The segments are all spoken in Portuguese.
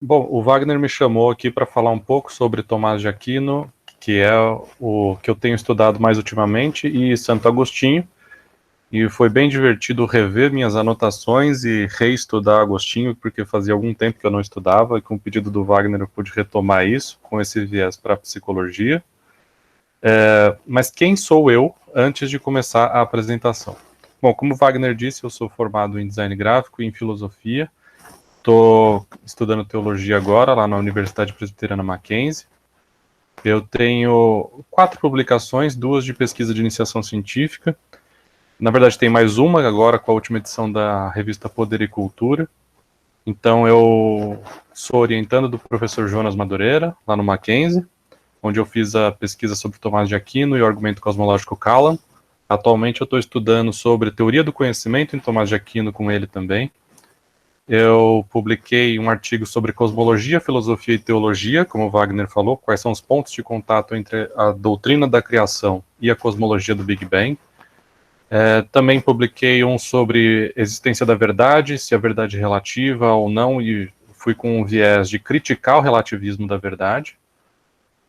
Bom, o Wagner me chamou aqui para falar um pouco sobre Tomás de Aquino, que é o que eu tenho estudado mais ultimamente, e Santo Agostinho. E foi bem divertido rever minhas anotações e reestudar Agostinho, porque fazia algum tempo que eu não estudava, e com o pedido do Wagner eu pude retomar isso, com esse viés para a psicologia. Mas quem sou eu antes de começar a apresentação? Bom, como o Wagner disse, eu sou formado em design gráfico e em filosofia. Estou estudando teologia agora, lá na Universidade Presbiteriana Mackenzie. Eu tenho 4 publicações, 2 de pesquisa de iniciação científica. Na verdade, tem mais uma agora com a última edição da revista Poder e Cultura. Então, eu sou orientando do professor Jonas Madureira, lá no Mackenzie, onde eu fiz a pesquisa sobre Tomás de Aquino e o argumento cosmológico Kalam. Atualmente, eu estou estudando sobre teoria do conhecimento em Tomás de Aquino com ele também. Eu publiquei um artigo sobre cosmologia, filosofia e teologia, como o Wagner falou, quais são os pontos de contato entre a doutrina da criação e a cosmologia do Big Bang. Também publiquei um sobre existência da verdade, se a verdade é relativa ou não, e fui com um viés de criticar o relativismo da verdade.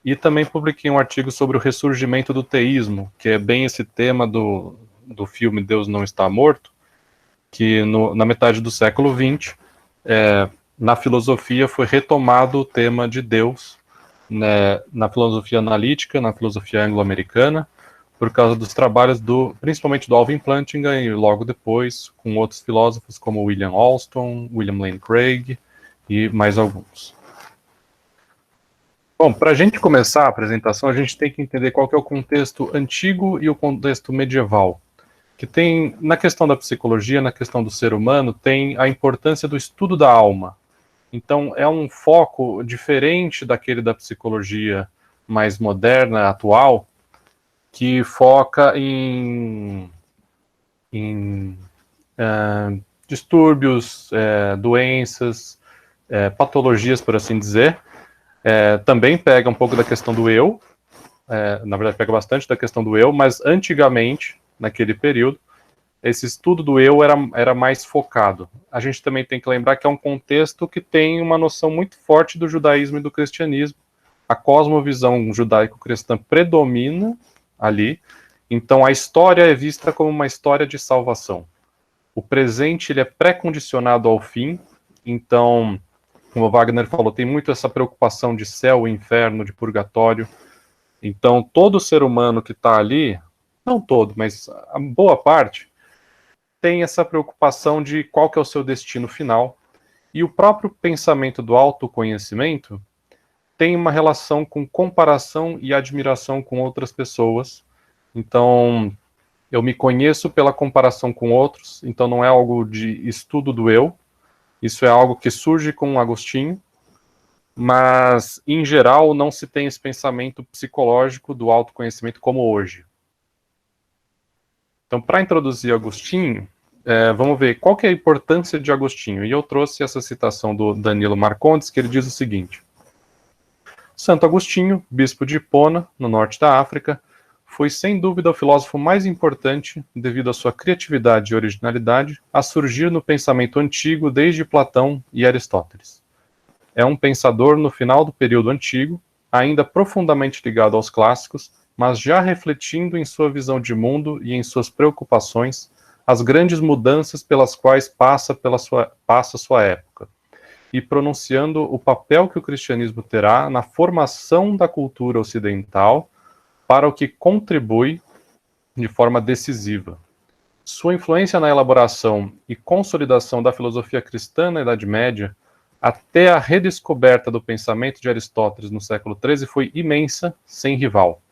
E também publiquei um artigo sobre o ressurgimento do teísmo, que é bem esse tema do filme Deus Não Está Morto, que na metade do século XX, na filosofia foi retomado o tema de Deus, né, na filosofia analítica, na filosofia anglo-americana, por causa dos trabalhos principalmente do Alvin Plantinga e logo depois com outros filósofos como William Alston, William Lane Craig e mais alguns. Bom, para a gente começar a apresentação, a gente tem que entender qual que é o contexto antigo e o contexto medieval, que tem, na questão da psicologia, na questão do ser humano, tem a importância do estudo da alma. Então, é um foco diferente daquele da psicologia mais moderna, atual, que foca em distúrbios, doenças, patologias, por assim dizer. Também pega um pouco da questão do eu, na verdade pega bastante da questão do eu, mas antigamente, naquele período, esse estudo do eu era mais focado. A gente também tem que lembrar que é um contexto que tem uma noção muito forte do judaísmo e do cristianismo. A cosmovisão judaico-cristã predomina ali, então a história é vista como uma história de salvação. O presente ele é pré-condicionado ao fim, então, como o Wagner falou, tem muito essa preocupação de céu, inferno, de purgatório. Então, todo ser humano que está ali, não todo, mas a boa parte, tem essa preocupação de qual que é o seu destino final. E o próprio pensamento do autoconhecimento tem uma relação com comparação e admiração com outras pessoas. Então, eu me conheço pela comparação com outros, então não é algo de estudo do eu, isso é algo que surge com Agostinho, mas, em geral, não se tem esse pensamento psicológico do autoconhecimento como hoje. Então, para introduzir Agostinho, vamos ver qual que é a importância de Agostinho. E eu trouxe essa citação do Danilo Marcondes, que ele diz o seguinte: Santo Agostinho, bispo de Hipona, no norte da África, foi sem dúvida o filósofo mais importante, devido à sua criatividade e originalidade, a surgir no pensamento antigo desde Platão e Aristóteles. É um pensador no final do período antigo, ainda profundamente ligado aos clássicos, mas já refletindo em sua visão de mundo e em suas preocupações as grandes mudanças pelas quais passa sua época, e pronunciando o papel que o cristianismo terá na formação da cultura ocidental, para o que contribui de forma decisiva. Sua influência na elaboração e consolidação da filosofia cristã na Idade Média, até a redescoberta do pensamento de Aristóteles no século XIII, foi imensa, sem rival.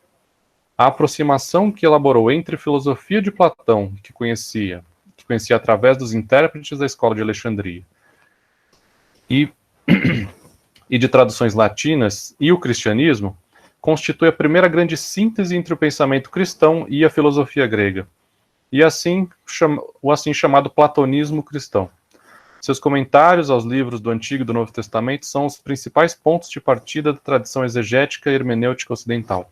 A aproximação que elaborou entre a filosofia de Platão, que conhecia através dos intérpretes da escola de Alexandria, e de traduções latinas, e o cristianismo, constitui a primeira grande síntese entre o pensamento cristão e a filosofia grega, e o assim chamado platonismo cristão. Seus comentários aos livros do Antigo e do Novo Testamento são os principais pontos de partida da tradição exegética e hermenêutica ocidental.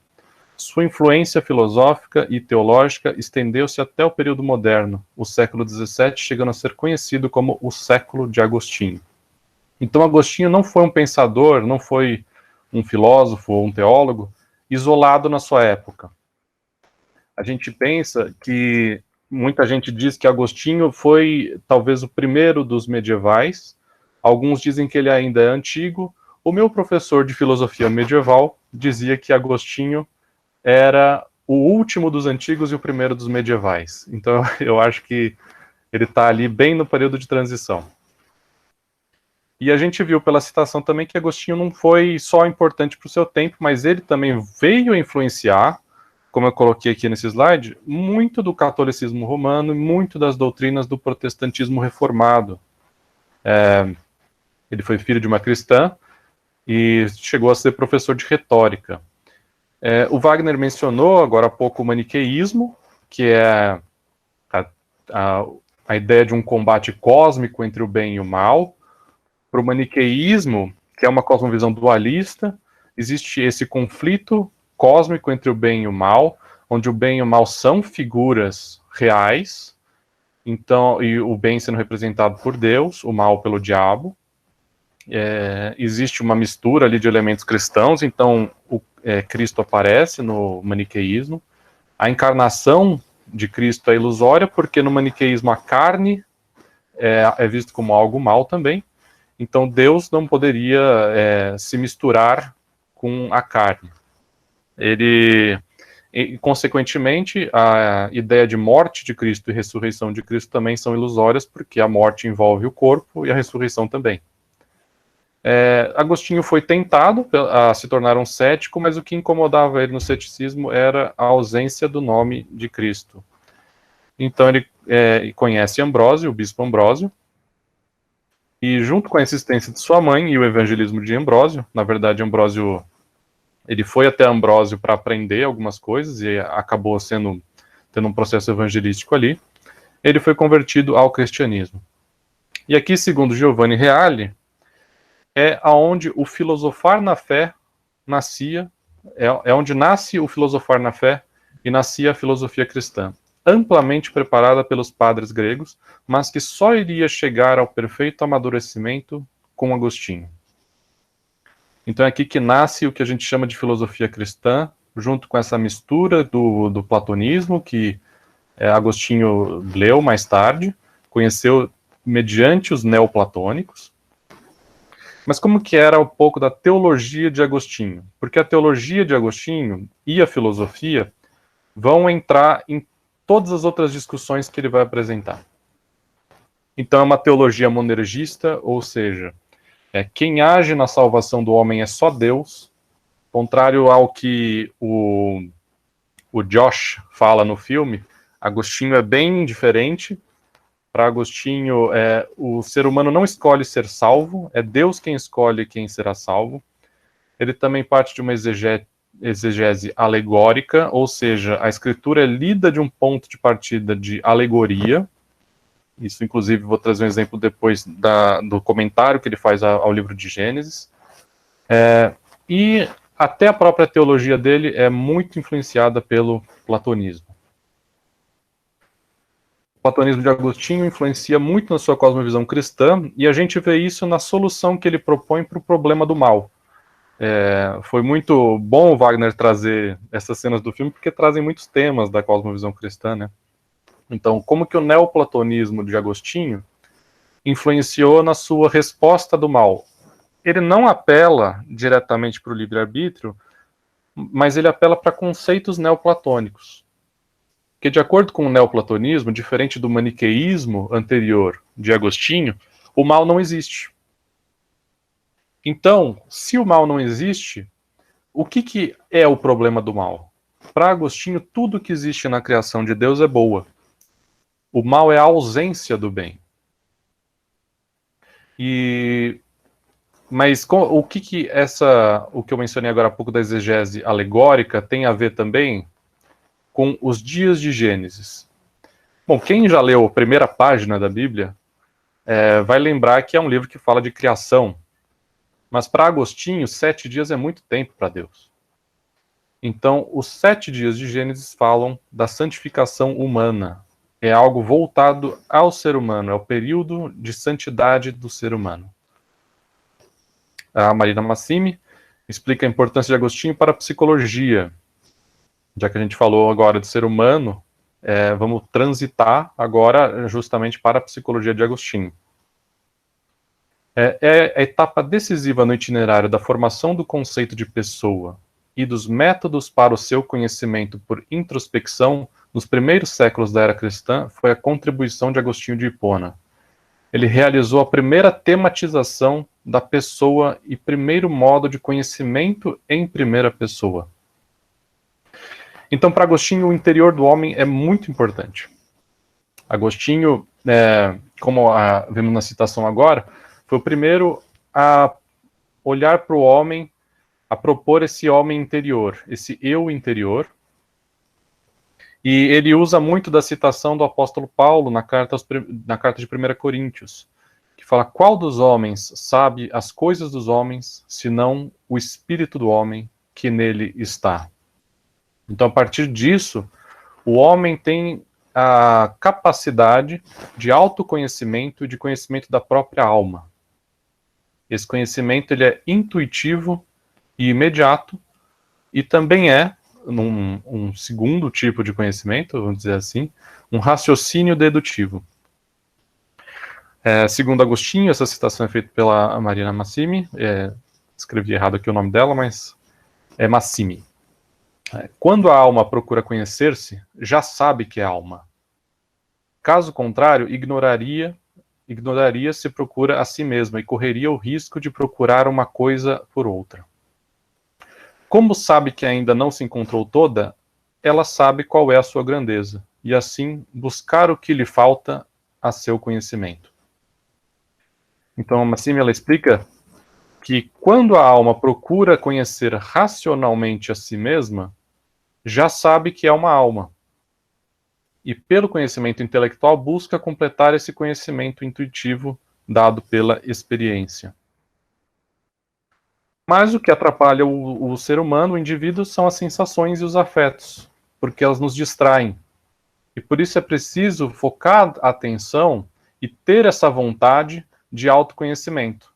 Sua influência filosófica e teológica estendeu-se até o período moderno, o século XVII, chegando a ser conhecido como o século de Agostinho. Então Agostinho não foi um pensador, não foi um filósofo ou um teólogo isolado na sua época. A gente pensa que muita gente diz que Agostinho foi talvez o primeiro dos medievais. Alguns dizem que ele ainda é antigo. O meu professor de filosofia medieval dizia que Agostinho era o último dos antigos e o primeiro dos medievais. Então eu acho que ele está ali bem no período de transição. E a gente viu pela citação também que Agostinho não foi só importante para o seu tempo, mas ele também veio influenciar, como eu coloquei aqui nesse slide, muito do catolicismo romano e muito das doutrinas do protestantismo reformado. Ele foi filho de uma cristã e chegou a ser professor de retórica. O Wagner mencionou agora há pouco o maniqueísmo, que é a ideia de um combate cósmico entre o bem e o mal. Para o maniqueísmo, que é uma cosmovisão dualista, existe esse conflito cósmico entre o bem e o mal, onde o bem e o mal são figuras reais, então, e o bem sendo representado por Deus, o mal pelo diabo. Existe uma mistura ali de elementos cristãos, então Cristo aparece no maniqueísmo. A encarnação de Cristo é ilusória, porque no maniqueísmo a carne é vista como algo mal também. Então Deus não poderia se misturar com a carne. E, consequentemente, a ideia de morte de Cristo e ressurreição de Cristo também são ilusórias, porque a morte envolve o corpo e a ressurreição também. Agostinho foi tentado a se tornar um cético, mas o que incomodava ele no ceticismo era a ausência do nome de Cristo. Então ele conhece Ambrósio, o bispo Ambrósio, e junto com a insistência de sua mãe e o evangelismo de Ambrósio, na verdade Ambrósio, ele foi até Ambrósio para aprender algumas coisas e acabou tendo um processo evangelístico ali, ele foi convertido ao cristianismo. E aqui, segundo Giovanni Reale, é aonde o filosofar na fé nascia, é onde nasce o filosofar na fé e nascia a filosofia cristã, amplamente preparada pelos padres gregos, mas que só iria chegar ao perfeito amadurecimento com Agostinho. Então é aqui que nasce o que a gente chama de filosofia cristã, junto com essa mistura do platonismo, que Agostinho leu mais tarde, conheceu mediante os neoplatônicos. Mas como que era um pouco da teologia de Agostinho? Porque a teologia de Agostinho e a filosofia vão entrar em todas as outras discussões que ele vai apresentar. Então é uma teologia monergista, ou seja, quem age na salvação do homem é só Deus, contrário ao que o Josh fala no filme. Agostinho é bem diferente. Para Agostinho, o ser humano não escolhe ser salvo, é Deus quem escolhe quem será salvo. Ele também parte de uma exegese alegórica, ou seja, a escritura é lida de um ponto de partida de alegoria. Isso, inclusive, vou trazer um exemplo depois do comentário que ele faz ao livro de Gênesis. E até a própria teologia dele é muito influenciada pelo platonismo. O platonismo de Agostinho influencia muito na sua cosmovisão cristã, e a gente vê isso na solução que ele propõe para o problema do mal. Foi muito bom o Wagner trazer essas cenas do filme, porque trazem muitos temas da cosmovisão cristã, né? Então, como que o neoplatonismo de Agostinho influenciou na sua resposta do mal? Ele não apela diretamente para o livre-arbítrio, mas ele apela para conceitos neoplatônicos. Porque, de acordo com o neoplatonismo, diferente do maniqueísmo anterior de Agostinho, o mal não existe. Então, se o mal não existe, o que é o problema do mal? Para Agostinho, tudo que existe na criação de Deus é boa. O mal é a ausência do bem. Mas o que eu mencionei agora há pouco da exegese alegórica tem a ver também com os dias de Gênesis. Bom, quem já leu a primeira página da Bíblia vai lembrar que é um livro que fala de criação. Mas para Agostinho, 7 dias é muito tempo para Deus. Então, os 7 dias de Gênesis falam da santificação humana. É algo voltado ao ser humano, é o período de santidade do ser humano. a Marina Massimi explica a importância de Agostinho para a psicologia. Já que a gente falou agora de ser humano, vamos transitar agora justamente para a psicologia de Agostinho. É a etapa decisiva no itinerário da formação do conceito de pessoa e dos métodos para o seu conhecimento por introspecção nos primeiros séculos da era cristã foi a contribuição de Agostinho de Hipona. Ele realizou a primeira tematização da pessoa e primeiro modo de conhecimento em primeira pessoa. Então, para Agostinho, o interior do homem é muito importante. Agostinho, como vemos na citação agora, foi o primeiro a olhar para o homem, a propor esse homem interior, esse eu interior. E ele usa muito da citação do apóstolo Paulo na carta de 1 Coríntios, que fala: qual dos homens sabe as coisas dos homens, senão o espírito do homem que nele está? Então, a partir disso, o homem tem a capacidade de autoconhecimento e de conhecimento da própria alma. Esse conhecimento ele é intuitivo e imediato, e também um segundo tipo de conhecimento, vamos dizer assim, um raciocínio dedutivo. Segundo Agostinho, essa citação é feita pela Marina Massimi, escrevi errado aqui o nome dela, mas é Massimi. Quando a alma procura conhecer-se, já sabe que é alma. Caso contrário, ignoraria se procura a si mesma e correria o risco de procurar uma coisa por outra. Como sabe que ainda não se encontrou toda, ela sabe qual é a sua grandeza, e assim buscar o que lhe falta a seu conhecimento. Então, Massimi, ela explica que quando a alma procura conhecer racionalmente a si mesma, já sabe que é uma alma. E pelo conhecimento intelectual busca completar esse conhecimento intuitivo dado pela experiência. Mas o que atrapalha o ser humano, o indivíduo, são as sensações e os afetos, porque elas nos distraem. E por isso é preciso focar a atenção e ter essa vontade de autoconhecimento.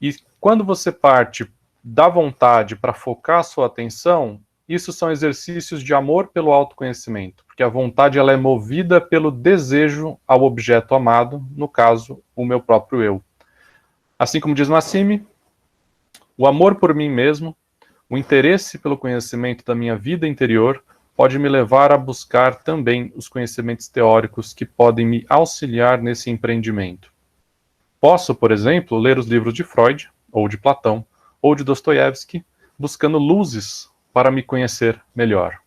E quando você parte da vontade para focar a sua atenção, isso são exercícios de amor pelo autoconhecimento, porque a vontade ela é movida pelo desejo ao objeto amado, no caso, o meu próprio eu. Assim como diz Massimi, o amor por mim mesmo, o interesse pelo conhecimento da minha vida interior, pode me levar a buscar também os conhecimentos teóricos que podem me auxiliar nesse empreendimento. Posso, por exemplo, ler os livros de Freud, ou de Platão, ou de Dostoiévski, buscando luzes para me conhecer melhor.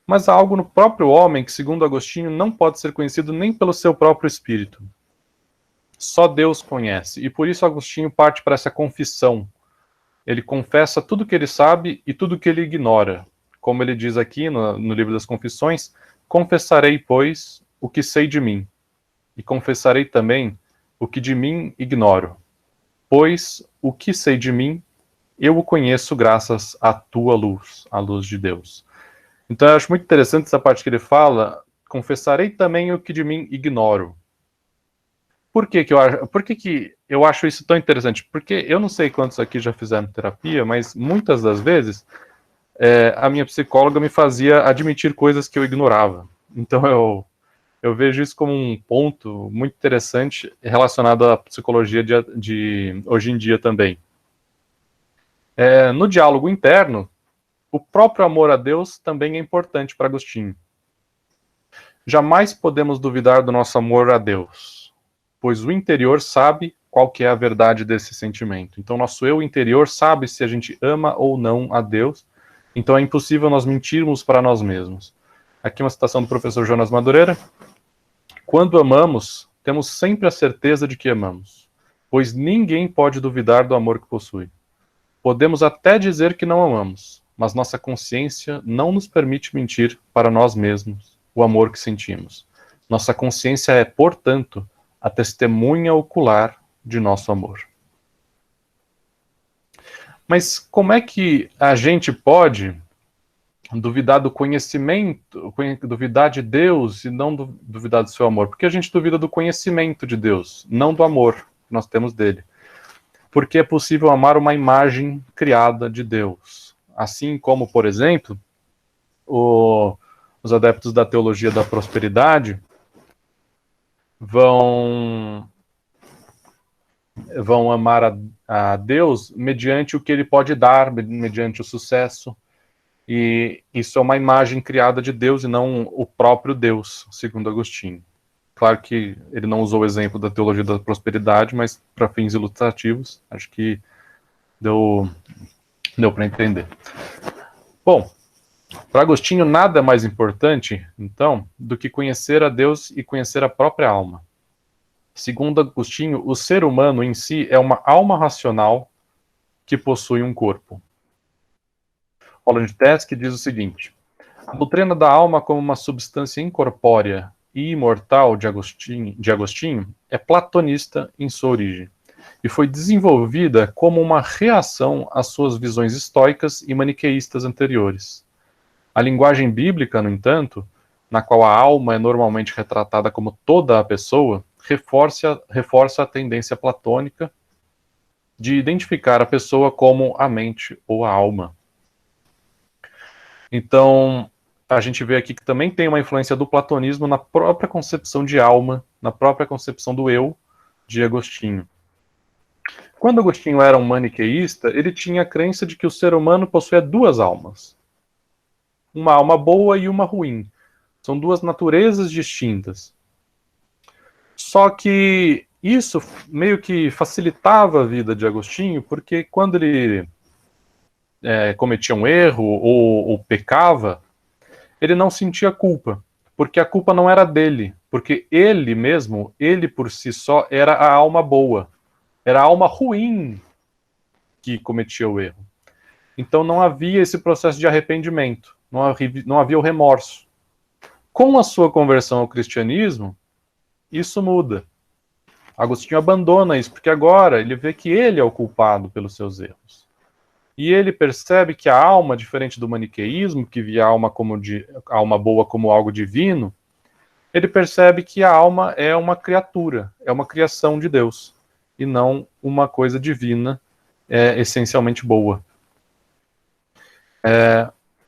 Mas há algo no próprio homem que, segundo Agostinho, não pode ser conhecido nem pelo seu próprio espírito. Só Deus conhece, e por isso Agostinho parte para essa confissão. Ele confessa tudo o que ele sabe e tudo o que ele ignora. Como ele diz aqui no livro das Confissões, confessarei, pois, o que sei de mim, e confessarei também o que de mim ignoro. Pois o que sei de mim, eu o conheço graças à tua luz, à luz de Deus. Então eu acho muito interessante essa parte que ele fala, confessarei também o que de mim ignoro. Por que eu acho isso tão interessante? Porque eu não sei quantos aqui já fizeram terapia, mas muitas das vezes a minha psicóloga me fazia admitir coisas que eu ignorava. Então eu vejo isso como um ponto muito interessante relacionado à psicologia de hoje em dia também. No diálogo interno, o próprio amor a Deus também é importante para Agostinho. Jamais podemos duvidar do nosso amor a Deus, pois o interior sabe qual que é a verdade desse sentimento. Então, nosso eu interior sabe se a gente ama ou não a Deus, então é impossível nós mentirmos para nós mesmos. Aqui uma citação do professor Jonas Madureira. Quando amamos, temos sempre a certeza de que amamos, pois ninguém pode duvidar do amor que possui. Podemos até dizer que não amamos, mas nossa consciência não nos permite mentir para nós mesmos o amor que sentimos. Nossa consciência é, portanto, a testemunha ocular de nosso amor. Mas como é que a gente pode duvidar do conhecimento, duvidar de Deus e não duvidar do seu amor? Porque a gente duvida do conhecimento de Deus, não do amor que nós temos dele. Porque é possível amar uma imagem criada de Deus. Assim como, por exemplo, os adeptos da teologia da prosperidade vão amar a Deus mediante o que ele pode dar, mediante o sucesso. E isso é uma imagem criada de Deus e não o próprio Deus, segundo Agostinho. Claro que ele não usou o exemplo da teologia da prosperidade, mas para fins ilustrativos, acho que deu para entender. Bom, para Agostinho, nada é mais importante, então, do que conhecer a Deus e conhecer a própria alma. Segundo Agostinho, o ser humano em si é uma alma racional que possui um corpo. Roland Tesky diz o seguinte: a doutrina da alma como uma substância incorpórea e imortal de Agostinho é platonista em sua origem e foi desenvolvida como uma reação às suas visões estoicas e maniqueístas anteriores. A linguagem bíblica, no entanto, na qual a alma é normalmente retratada como toda a pessoa, reforça a tendência platônica de identificar a pessoa como a mente ou a alma. Então, a gente vê aqui que também tem uma influência do platonismo na própria concepção de alma, na própria concepção do eu de Agostinho. Quando Agostinho era um maniqueísta, ele tinha a crença de que o ser humano possuía duas almas. Uma alma boa e uma ruim. São duas naturezas distintas. Só que isso meio que facilitava a vida de Agostinho, porque quando ele cometia um erro ou pecava, ele não sentia culpa, porque a culpa não era dele, porque ele mesmo, ele por si só, era a alma boa, era a alma ruim que cometia o erro. Então não havia esse processo de arrependimento, não havia o remorso. Com a sua conversão ao cristianismo, isso muda. Agostinho abandona isso, porque agora ele vê que ele é o culpado pelos seus erros. E ele percebe que a alma, diferente do maniqueísmo, que via a alma boa como algo divino, ele percebe que a alma é uma criatura, é uma criação de Deus, e não uma coisa divina, essencialmente boa.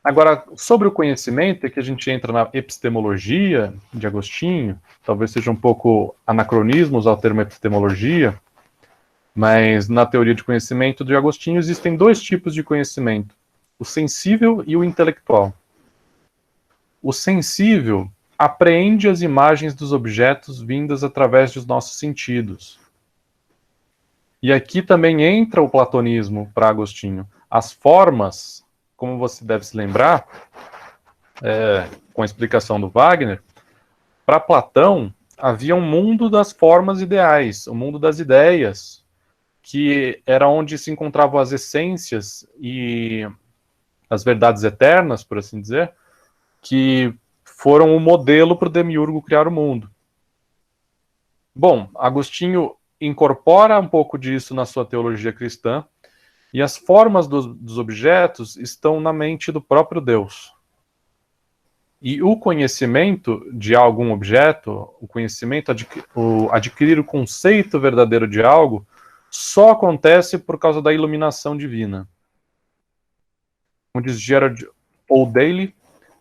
Agora, sobre o conhecimento, é que a gente entra na epistemologia de Agostinho, talvez seja um pouco anacronismo usar o termo epistemologia, mas na teoria de conhecimento de Agostinho existem dois tipos de conhecimento, o sensível e o intelectual. O sensível apreende as imagens dos objetos vindas através dos nossos sentidos. E aqui também entra o platonismo para Agostinho. As formas, como você deve se lembrar, com a explicação do Wagner, para Platão havia um mundo das formas ideais, o mundo das ideias, que era onde se encontravam as essências e as verdades eternas, por assim dizer, que foram o modelo para o Demiurgo criar o mundo. Bom, Agostinho incorpora um pouco disso na sua teologia cristã, e as formas dos objetos estão na mente do próprio Deus. E o conhecimento de algum objeto, o conhecimento, adquirir o conceito verdadeiro de algo, só acontece por causa da iluminação divina. Como diz Gerard O'Daly,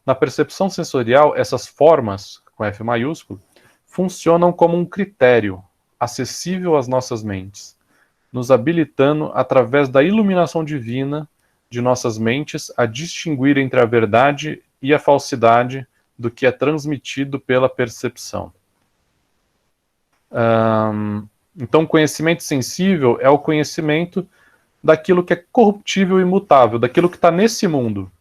na percepção sensorial, essas formas, com F maiúsculo, funcionam como um critério acessível às nossas mentes, nos habilitando, através da iluminação divina de nossas mentes, a distinguir entre a verdade e a falsidade do que é transmitido pela percepção. Então, o conhecimento sensível é o conhecimento daquilo que é corruptível e imutável, daquilo que está nesse mundo.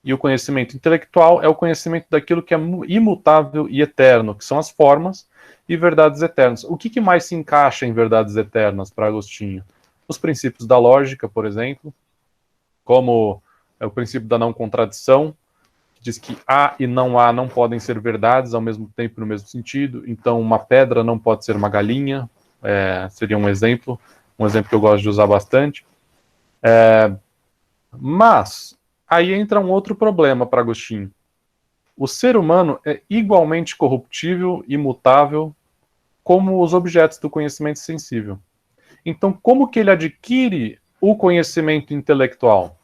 E o conhecimento intelectual é o conhecimento daquilo que é imutável e eterno, que são as formas e verdades eternas. O que mais se encaixa em verdades eternas para Agostinho? Os princípios da lógica, por exemplo, como é o princípio da não contradição, que diz que há e não há não podem ser verdades ao mesmo tempo no mesmo sentido. Então, uma pedra não pode ser uma galinha, seria um exemplo que eu gosto de usar bastante. Mas aí entra um outro problema para Agostinho. O ser humano é igualmente corruptível e mutável como os objetos do conhecimento sensível. Então, como que ele adquire o conhecimento intelectual?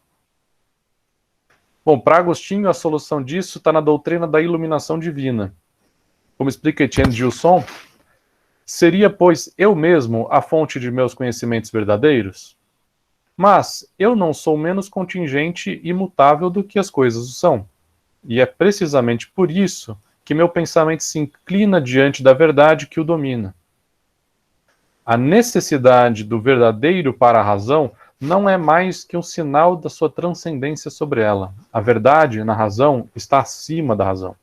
Bom, para Agostinho, a solução disso está na doutrina da iluminação divina. Como explica Etienne Gilson, seria, pois, eu mesmo a fonte de meus conhecimentos verdadeiros? Mas eu não sou menos contingente e mutável do que as coisas o são. E é precisamente por isso que meu pensamento se inclina diante da verdade que o domina. A necessidade do verdadeiro para a razão não é mais que um sinal da sua transcendência sobre ela. A verdade, na razão, está acima da razão.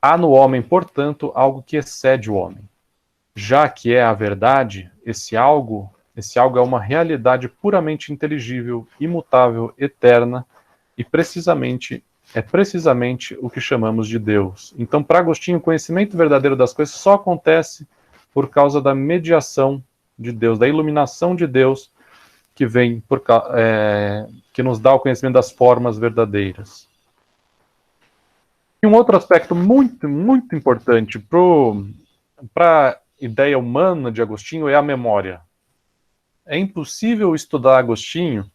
Há no homem, portanto, algo que excede o homem. Já que é a verdade, esse algo é uma realidade puramente inteligível, imutável, eterna, e é precisamente o que chamamos de Deus. Então, para Agostinho, o conhecimento verdadeiro das coisas só acontece por causa da mediação de Deus, da iluminação de Deus, que vem que nos dá o conhecimento das formas verdadeiras. E um outro aspecto muito, muito importante para a ideia humana de Agostinho é a memória. É impossível estudar Agostinho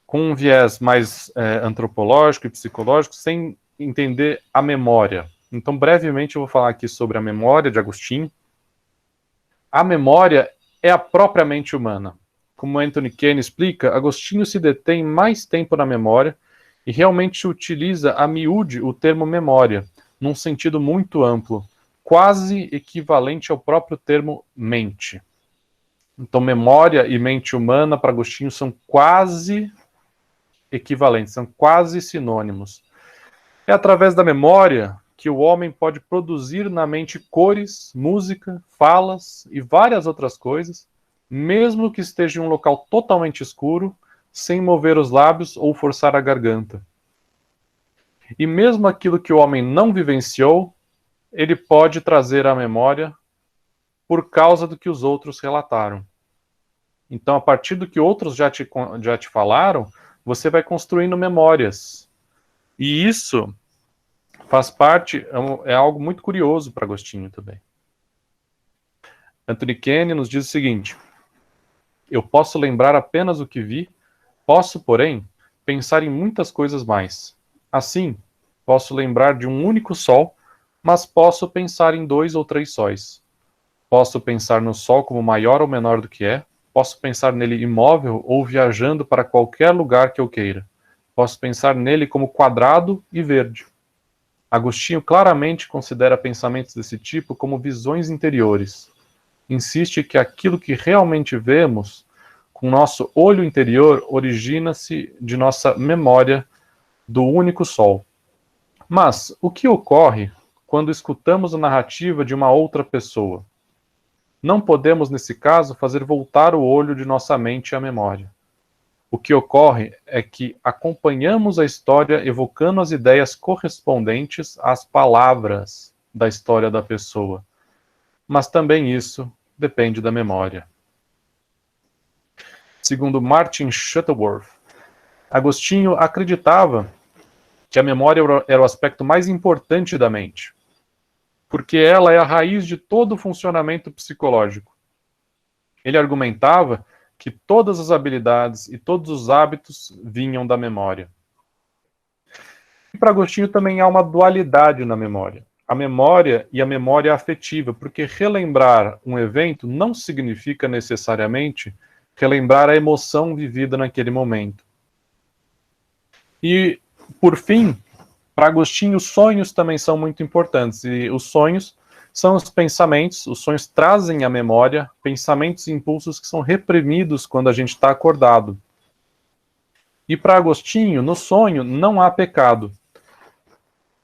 com um viés mais antropológico e psicológico sem entender a memória. Então, brevemente, eu vou falar aqui sobre a memória de Agostinho. A memória é a própria mente humana. Como Anthony Kenny explica, Agostinho se detém mais tempo na memória e realmente utiliza a miúde o termo memória, num sentido muito amplo, quase equivalente ao próprio termo mente. Então, memória e mente humana para Agostinho são quase equivalentes, são quase sinônimos. É através da memória que o homem pode produzir na mente cores, música, falas e várias outras coisas, mesmo que esteja em um local totalmente escuro, sem mover os lábios ou forçar a garganta. E mesmo aquilo que o homem não vivenciou, ele pode trazer à memória por causa do que os outros relataram. Então, a partir do que outros já te falaram, você vai construindo memórias. E isso faz parte, é algo muito curioso para Agostinho também. Anthony Kenny nos diz o seguinte: eu posso lembrar apenas o que vi, posso, porém, pensar em muitas coisas mais. Assim, posso lembrar de um único sol, mas posso pensar em 2 ou 3 sóis. Posso pensar no sol como maior ou menor do que é, posso pensar nele imóvel ou viajando para qualquer lugar que eu queira. Posso pensar nele como quadrado e verde. Agostinho claramente considera pensamentos desse tipo como visões interiores. Insiste que aquilo que realmente vemos com nosso olho interior origina-se de nossa memória do único sol. Mas o que ocorre quando escutamos a narrativa de uma outra pessoa? Não podemos, nesse caso, fazer voltar o olho de nossa mente à memória. O que ocorre é que acompanhamos a história evocando as ideias correspondentes às palavras da história da pessoa. Mas também isso depende da memória. Segundo Martin Shuttleworth, Agostinho acreditava que a memória era o aspecto mais importante da mente, porque ela é a raiz de todo o funcionamento psicológico. Ele argumentava que todas as habilidades e todos os hábitos vinham da memória. E para Agostinho também há uma dualidade na memória. A memória e a memória afetiva, porque relembrar um evento não significa necessariamente relembrar a emoção vivida naquele momento. E, por fim, para Agostinho, os sonhos também são muito importantes. E os sonhos são os pensamentos, os sonhos trazem à memória pensamentos e impulsos que são reprimidos quando a gente está acordado. E para Agostinho, no sonho não há pecado.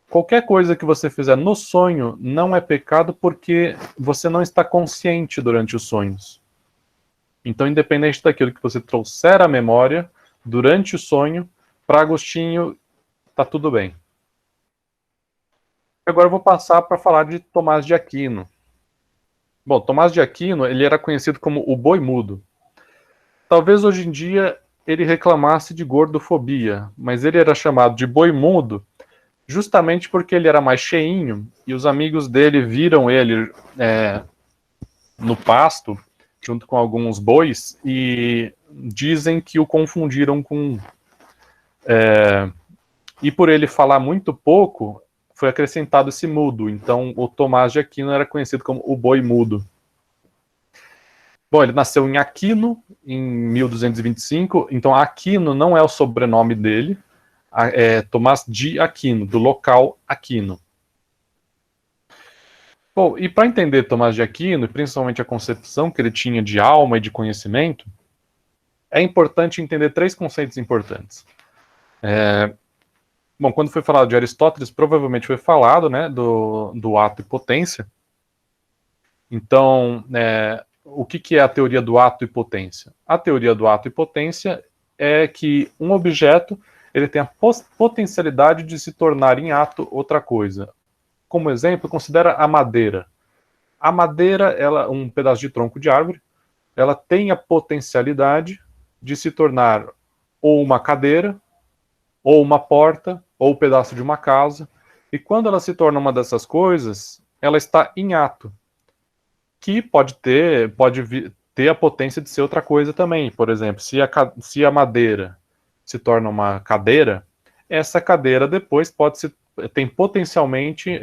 Qualquer coisa que você fizer no sonho não é pecado porque você não está consciente durante os sonhos. Então, independente daquilo que você trouxer à memória durante o sonho, para Agostinho está tudo bem. Agora eu vou passar para falar de Tomás de Aquino. Bom, Tomás de Aquino ele era conhecido como o boi mudo. Talvez hoje em dia ele reclamasse de gordofobia, mas ele era chamado de boi mudo justamente porque ele era mais cheinho e os amigos dele viram ele no pasto junto com alguns bois e dizem que o confundiram com... e por ele falar muito pouco, foi acrescentado esse mudo. Então o Tomás de Aquino era conhecido como o boi mudo. Bom, ele nasceu em Aquino, em 1225, então Aquino não é o sobrenome dele, é Tomás de Aquino, do local Aquino. Bom, e para entender Tomás de Aquino, e principalmente a concepção que ele tinha de alma e de conhecimento, é importante entender 3 conceitos importantes. Bom, quando foi falado de Aristóteles, provavelmente foi falado, né, do ato e potência. Então, o que é a teoria do ato e potência? A teoria do ato e potência é que um objeto ele tem a potencialidade de se tornar em ato outra coisa. Como exemplo, considera a madeira. A madeira, um pedaço de tronco de árvore, ela tem a potencialidade de se tornar ou uma cadeira, ou uma porta, ou um pedaço de uma casa. E quando ela se torna uma dessas coisas, ela está em ato, que pode ter a potência de ser outra coisa também. Por exemplo, se a madeira se torna uma cadeira, essa cadeira depois tem potencialmente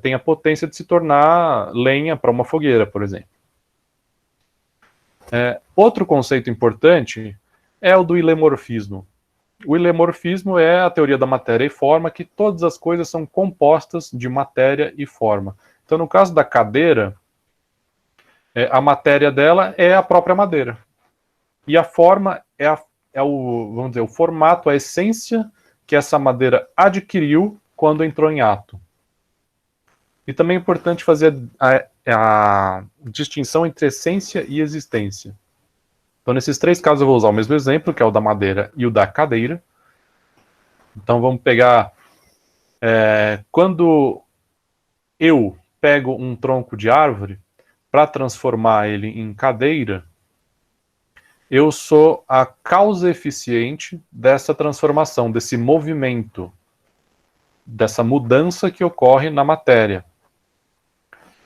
tem a potência de se tornar lenha para uma fogueira, por exemplo. Outro conceito importante é o do ilemorfismo. O ilemorfismo é a teoria da matéria e forma, que todas as coisas são compostas de matéria e forma. Então, no caso da cadeira, a matéria dela é a própria madeira. E a forma vamos dizer, o formato, a essência que essa madeira adquiriu quando entrou em ato. E também é importante fazer a distinção entre essência e existência. Então, nesses 3 casos, eu vou usar o mesmo exemplo, que é o da madeira e o da cadeira. Então, vamos pegar... quando eu pego um tronco de árvore para transformar ele em cadeira, eu sou a causa eficiente dessa transformação, desse movimento, dessa mudança que ocorre na matéria.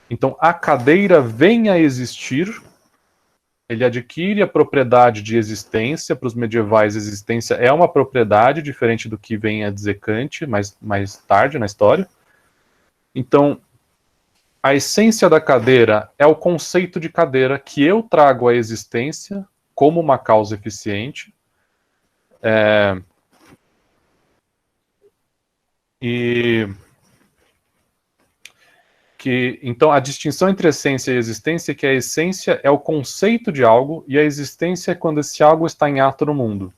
Então, a cadeira vem a existir, ele adquire a propriedade de existência. Para os medievais, existência é uma propriedade, diferente do que vem a dizer Kant mais tarde na história. Então, a essência da cadeira é o conceito de cadeira que eu trago à existência como uma causa eficiente. Então, a distinção entre essência e existência é que a essência é o conceito de algo e a existência é quando esse algo está em ato no mundo.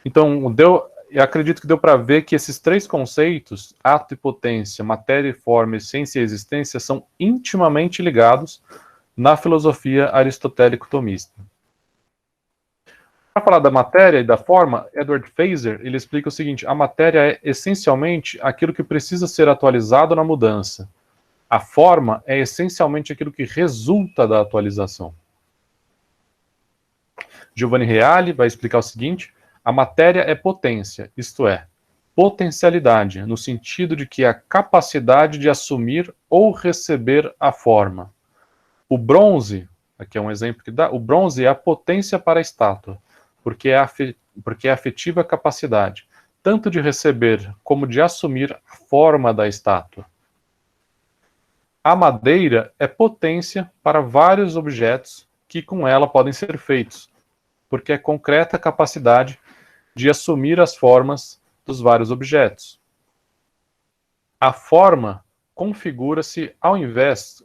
Então, eu acredito que deu para ver que esses 3 conceitos, ato e potência, matéria e forma, essência e existência, são intimamente ligados na filosofia aristotélico-tomista. Para falar da matéria e da forma, Edward Fraser ele explica o seguinte: a matéria é essencialmente aquilo que precisa ser atualizado na mudança. A forma é essencialmente aquilo que resulta da atualização. Giovanni Reale vai explicar o seguinte: a matéria é potência, isto é, potencialidade, no sentido de que é a capacidade de assumir ou receber a forma. O bronze, aqui é um exemplo que dá, o bronze é a potência para a estátua, porque é a afetiva capacidade, tanto de receber como de assumir a forma da estátua. A madeira é potência para vários objetos que com ela podem ser feitos, porque é concreta capacidade de assumir as formas dos vários objetos. A forma configura-se ao invés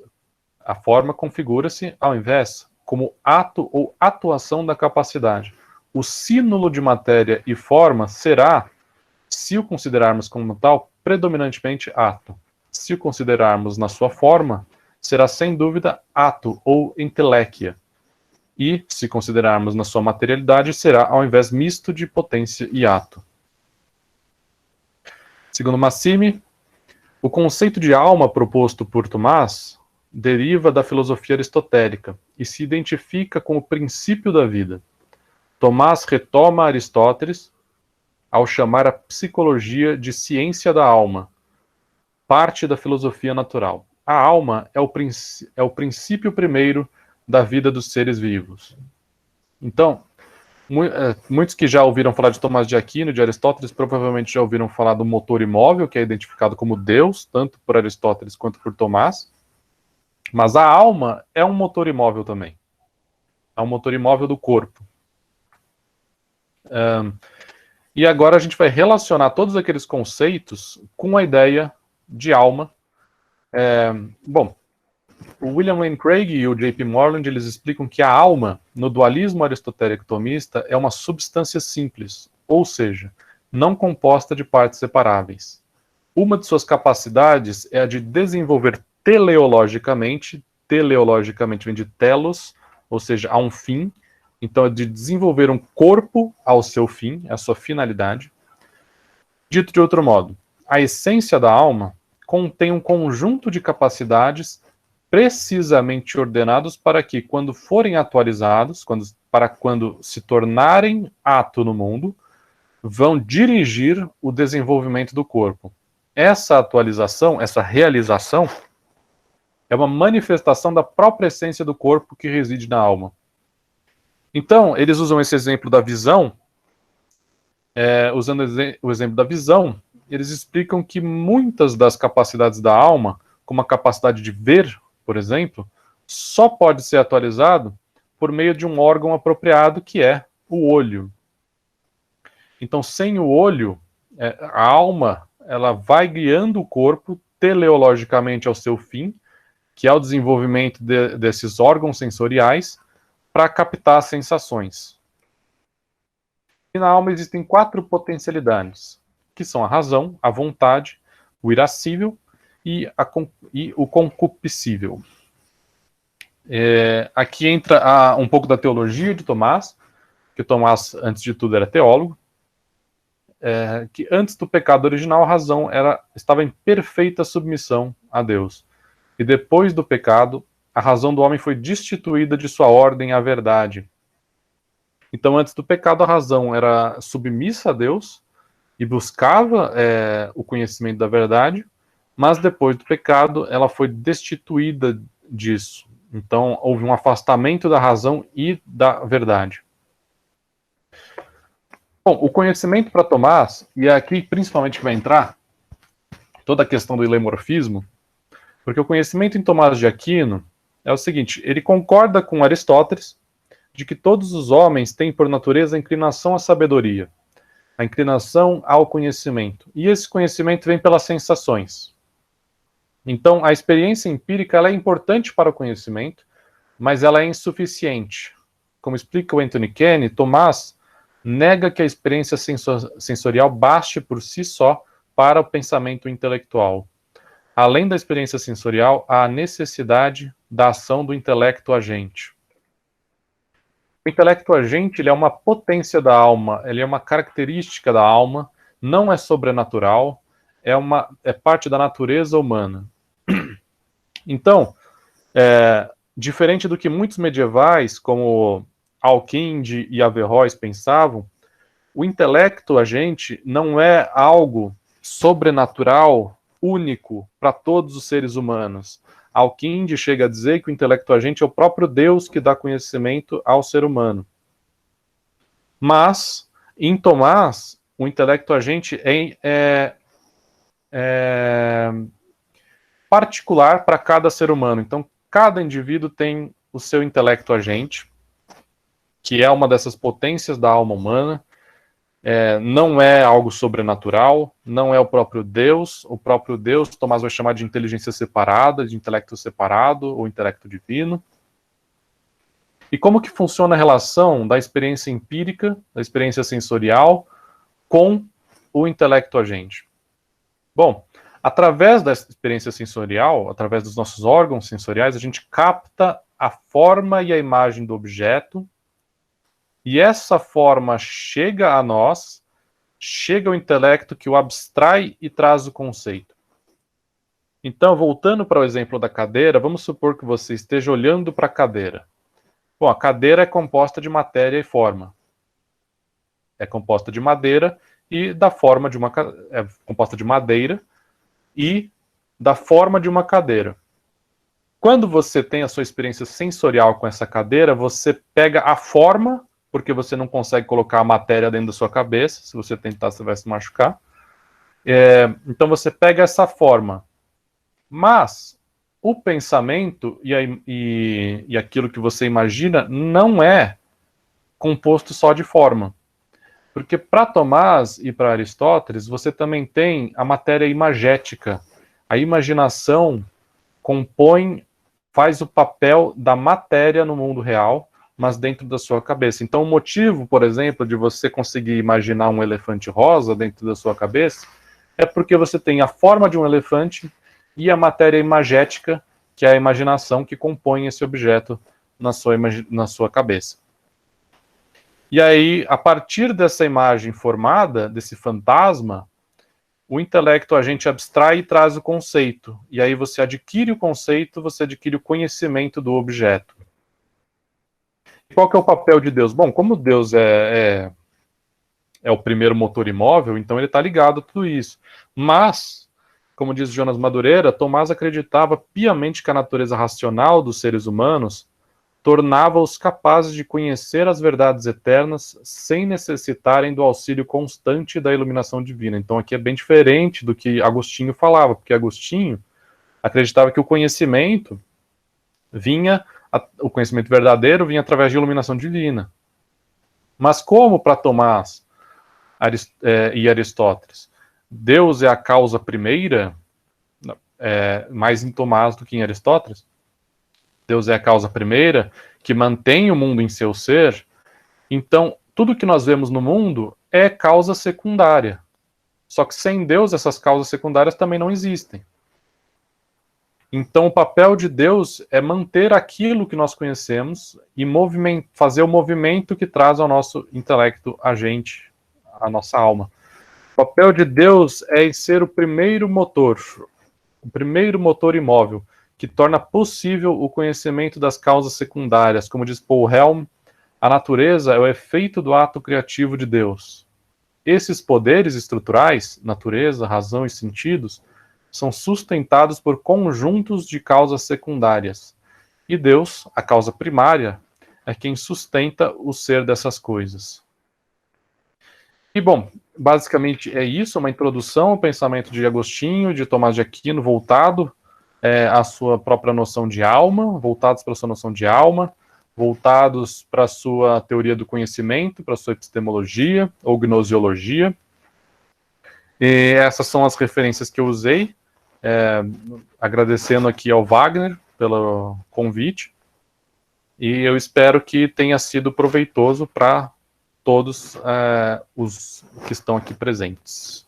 como ato ou atuação da capacidade. O sínulo de matéria e forma será, se o considerarmos como tal, predominantemente ato. Se o considerarmos na sua forma, será sem dúvida ato ou inteléquia. E, se considerarmos na sua materialidade, será ao invés misto de potência e ato. Segundo Massimi, o conceito de alma proposto por Tomás deriva da filosofia aristotélica e se identifica com o princípio da vida. Tomás retoma Aristóteles ao chamar a psicologia de ciência da alma, parte da filosofia natural. A alma é o princípio primeiro da vida dos seres vivos. Então, muitos que já ouviram falar de Tomás de Aquino, de Aristóteles, provavelmente já ouviram falar do motor imóvel, que é identificado como Deus, tanto por Aristóteles quanto por Tomás. Mas a alma é um motor imóvel também. É um motor imóvel do corpo. E agora a gente vai relacionar todos aqueles conceitos com a ideia de alma. Bom, o William Lane Craig e o J.P. Moreland, eles explicam que a alma, no dualismo aristotélico-tomista, é uma substância simples, ou seja, não composta de partes separáveis. Uma de suas capacidades é a de desenvolver teleologicamente vem de telos, ou seja, a um fim, então é de desenvolver um corpo ao seu fim, a sua finalidade. Dito de outro modo, a essência da alma contém um conjunto de capacidades precisamente ordenados para que, quando forem atualizados, quando se tornarem ato no mundo, vão dirigir o desenvolvimento do corpo. Essa atualização, essa realização, é uma manifestação da própria essência do corpo que reside na alma. Então, eles usam esse exemplo da visão, usando o exemplo da visão, eles explicam que muitas das capacidades da alma, como a capacidade de ver, por exemplo, só pode ser atualizado por meio de um órgão apropriado, que é o olho. Então, sem o olho, a alma ela vai guiando o corpo teleologicamente ao seu fim, que é o desenvolvimento desses órgãos sensoriais para captar as sensações. E na alma existem 4 potencialidades, que são a razão, a vontade, o irascível e o concupiscível. Aqui entra um pouco da teologia de Tomás, que Tomás, antes de tudo, era teólogo, que antes do pecado original, a razão estava em perfeita submissão a Deus. E depois do pecado, a razão do homem foi destituída de sua ordem à verdade. Então, antes do pecado, a razão era submissa a Deus e buscava o conhecimento da verdade, mas depois do pecado, ela foi destituída disso. Então, houve um afastamento da razão e da verdade. Bom, o conhecimento para Tomás, e é aqui principalmente que vai entrar toda a questão do ilemorfismo, porque o conhecimento em Tomás de Aquino é o seguinte: ele concorda com Aristóteles de que todos os homens têm por natureza a inclinação à sabedoria, a inclinação ao conhecimento, e esse conhecimento vem pelas sensações. Então, a experiência empírica ela é importante para o conhecimento, mas ela é insuficiente. Como explica o Anthony Kenny, Tomás nega que a experiência sensorial baste por si só para o pensamento intelectual. Além da experiência sensorial, há a necessidade da ação do intelecto agente. O intelecto agente ele é uma potência da alma, ele é uma característica da alma, não é sobrenatural, é parte da natureza humana. Então, diferente do que muitos medievais, como Alkinde e Averroes pensavam, o intelecto agente não é algo sobrenatural, único para todos os seres humanos. Alkinde chega a dizer que o intelecto agente é o próprio Deus que dá conhecimento ao ser humano. Mas, em Tomás, o intelecto agente é particular para cada ser humano. Então, cada indivíduo tem o seu intelecto agente, que é uma dessas potências da alma humana. Não é algo sobrenatural, não é o próprio Deus. O próprio Deus, Tomás vai chamar de inteligência separada, de intelecto separado, ou intelecto divino. E como que funciona a relação da experiência empírica, da experiência sensorial, com o intelecto agente? Bom, através da experiência sensorial, através dos nossos órgãos sensoriais, a gente capta a forma e a imagem do objeto, e essa forma chega a nós, chega ao intelecto que o abstrai e traz o conceito. Então, voltando para o exemplo da cadeira, vamos supor que você esteja olhando para a cadeira. Bom, a cadeira é composta de matéria e forma. é composta de madeira e da forma de uma é composta de madeira e da forma de uma cadeira. Quando você tem a sua experiência sensorial com essa cadeira, você pega a forma, porque você não consegue colocar a matéria dentro da sua cabeça. Se você tentar, você vai se machucar. Então você pega essa forma. Mas o pensamento e aquilo que você imagina não é composto só de forma. Porque para Tomás e para Aristóteles, você também tem a matéria imagética. A imaginação faz o papel da matéria no mundo real, mas dentro da sua cabeça. Então, o motivo, por exemplo, de você conseguir imaginar um elefante rosa dentro da sua cabeça é porque você tem a forma de um elefante e a matéria imagética, que é a imaginação que compõe esse objeto na sua cabeça. E aí, a partir dessa imagem formada, desse fantasma, o intelecto a gente abstrai e traz o conceito. E aí você adquire o conceito, você adquire o conhecimento do objeto. E qual que é o papel de Deus? Bom, como Deus é o primeiro motor imóvel, então ele está ligado a tudo isso. Mas, como diz Jonas Madureira, Tomás acreditava piamente que a natureza racional dos seres humanos tornava-os capazes de conhecer as verdades eternas sem necessitarem do auxílio constante da iluminação divina. Então aqui é bem diferente do que Agostinho falava, porque Agostinho acreditava que o conhecimento o conhecimento verdadeiro vinha através de iluminação divina. Mas como para Tomás e Aristóteles, Deus é a causa primeira, mais em Tomás do que em Aristóteles, Deus é a causa primeira, que mantém o mundo em seu ser, então tudo que nós vemos no mundo é causa secundária. Só que sem Deus, essas causas secundárias também não existem. Então o papel de Deus é manter aquilo que nós conhecemos e fazer o movimento que traz ao nosso intelecto, a nossa alma. O papel de Deus é ser o primeiro motor imóvel, que torna possível o conhecimento das causas secundárias. Como diz Paul Helm, a natureza é o efeito do ato criativo de Deus. Esses poderes estruturais, natureza, razão e sentidos, são sustentados por conjuntos de causas secundárias. E Deus, a causa primária, é quem sustenta o ser dessas coisas. E, bom, basicamente é isso, uma introdução ao pensamento de Agostinho, de Tomás de Aquino, voltado a sua própria noção de alma, voltados para a sua noção de alma, voltados para a sua teoria do conhecimento, para a sua epistemologia ou gnosiologia. E essas são as referências que eu usei, agradecendo aqui ao Wagner pelo convite, e eu espero que tenha sido proveitoso para todos os que estão aqui presentes.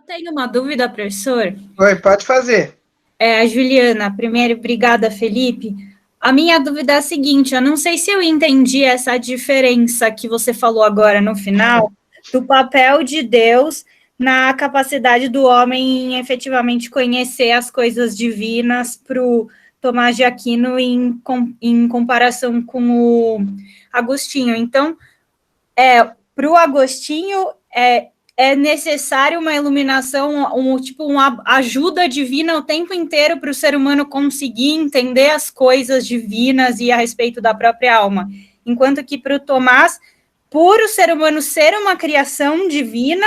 Tenho uma dúvida, professor. Oi, pode fazer. A Juliana, primeiro, obrigada, Felipe. A minha dúvida é a seguinte, eu não sei se eu entendi essa diferença que você falou agora no final, do papel de Deus na capacidade do homem em efetivamente conhecer as coisas divinas para o Tomás de Aquino em comparação com o Agostinho. Então, para o Agostinho, é necessário uma iluminação, uma ajuda divina o tempo inteiro para o ser humano conseguir entender as coisas divinas e a respeito da própria alma. Enquanto que para o Tomás, por o ser humano ser uma criação divina,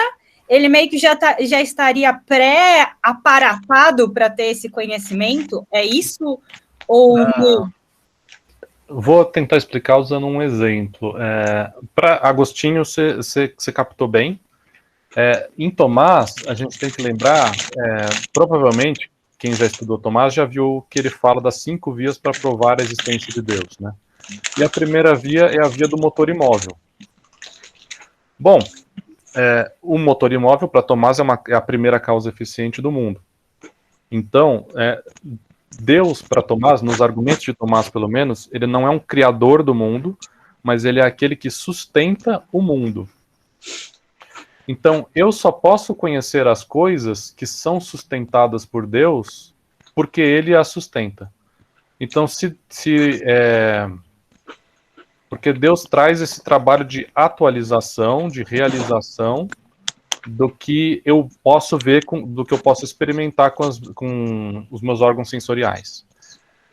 ele meio que já estaria pré-aparatado para ter esse conhecimento? É isso? Ou não? Vou tentar explicar usando um exemplo. Para Agostinho, você captou bem. Em Tomás, a gente tem que lembrar, provavelmente, quem já estudou Tomás já viu que ele fala das 5 vias para provar a existência de Deus, né? E a primeira via é a via do motor imóvel. Bom, o motor imóvel, para Tomás, é a primeira causa eficiente do mundo. Então, Deus, para Tomás, nos argumentos de Tomás, pelo menos, ele não é um criador do mundo, mas ele é aquele que sustenta o mundo. Então, eu só posso conhecer as coisas que são sustentadas por Deus porque Ele as sustenta. Então, se Porque Deus traz esse trabalho de atualização, de realização do que eu posso ver, do que eu posso experimentar com os meus órgãos sensoriais.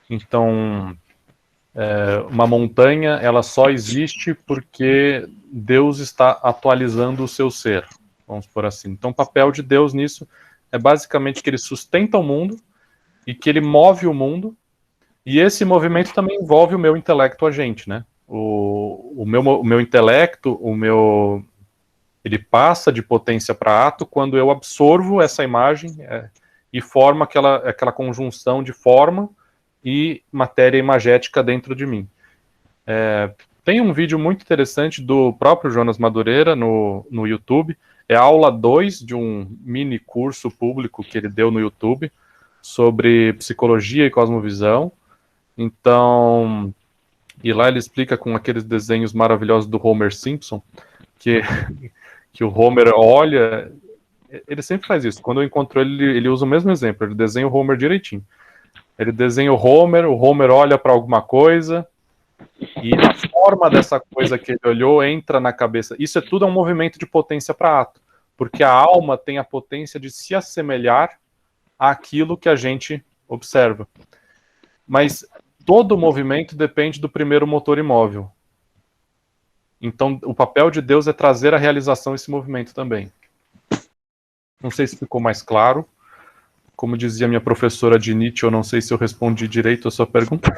Então, uma montanha, ela só existe porque Deus está atualizando o seu ser, vamos por assim. Então, o papel de Deus nisso é basicamente que ele sustenta o mundo e que ele move o mundo, e esse movimento também envolve o meu intelecto agente, né? O meu intelecto, ele passa de potência para ato quando eu absorvo essa imagem e formo aquela conjunção de forma e matéria imagética dentro de mim. Tem um vídeo muito interessante do próprio Jonas Madureira no YouTube, é a aula 2 de um mini curso público que ele deu no YouTube sobre psicologia e cosmovisão. Então, e lá ele explica com aqueles desenhos maravilhosos do Homer Simpson, que o Homer olha, ele sempre faz isso, quando eu encontro ele usa o mesmo exemplo, ele desenha o Homer direitinho. Ele desenha o Homer olha para alguma coisa, e a forma dessa coisa que ele olhou entra na cabeça. Isso tudo é um movimento de potência para ato, porque a alma tem a potência de se assemelhar àquilo que a gente observa. Mas todo movimento depende do primeiro motor imóvel. Então, o papel de Deus é trazer a realização a esse movimento também. Não sei se ficou mais claro. Como dizia minha professora de Nietzsche, eu não sei se eu respondi direito a sua pergunta.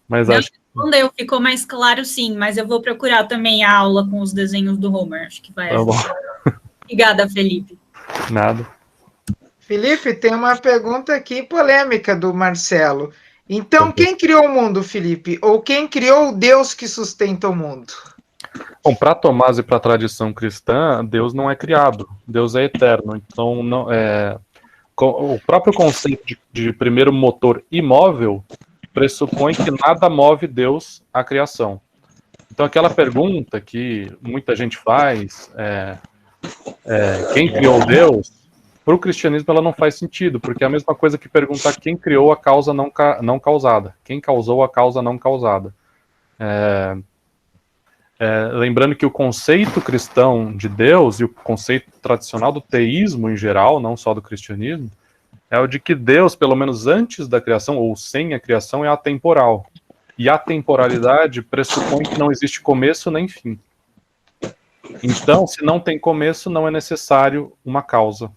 Mas não, acho que respondeu, ficou mais claro sim, mas eu vou procurar também a aula com os desenhos do Homer, acho que vai ajudar. Obrigada, Felipe. Nada. Felipe, tem uma pergunta aqui polêmica do Marcelo. Então, quem criou o mundo, Felipe? Ou quem criou o Deus que sustenta o mundo? Bom, para Tomás e para a tradição cristã, Deus não é criado, Deus é eterno. Então, o próprio conceito de primeiro motor imóvel pressupõe que nada move Deus à criação. Então, aquela pergunta que muita gente faz, quem criou Deus, para o cristianismo ela não faz sentido, porque é a mesma coisa que perguntar quem criou a causa não causada, quem causou a causa não causada. Lembrando que o conceito cristão de Deus e o conceito tradicional do teísmo em geral, não só do cristianismo, é o de que Deus, pelo menos antes da criação, ou sem a criação, é atemporal. E a temporalidade pressupõe que não existe começo nem fim. Então, se não tem começo, não é necessário uma causa.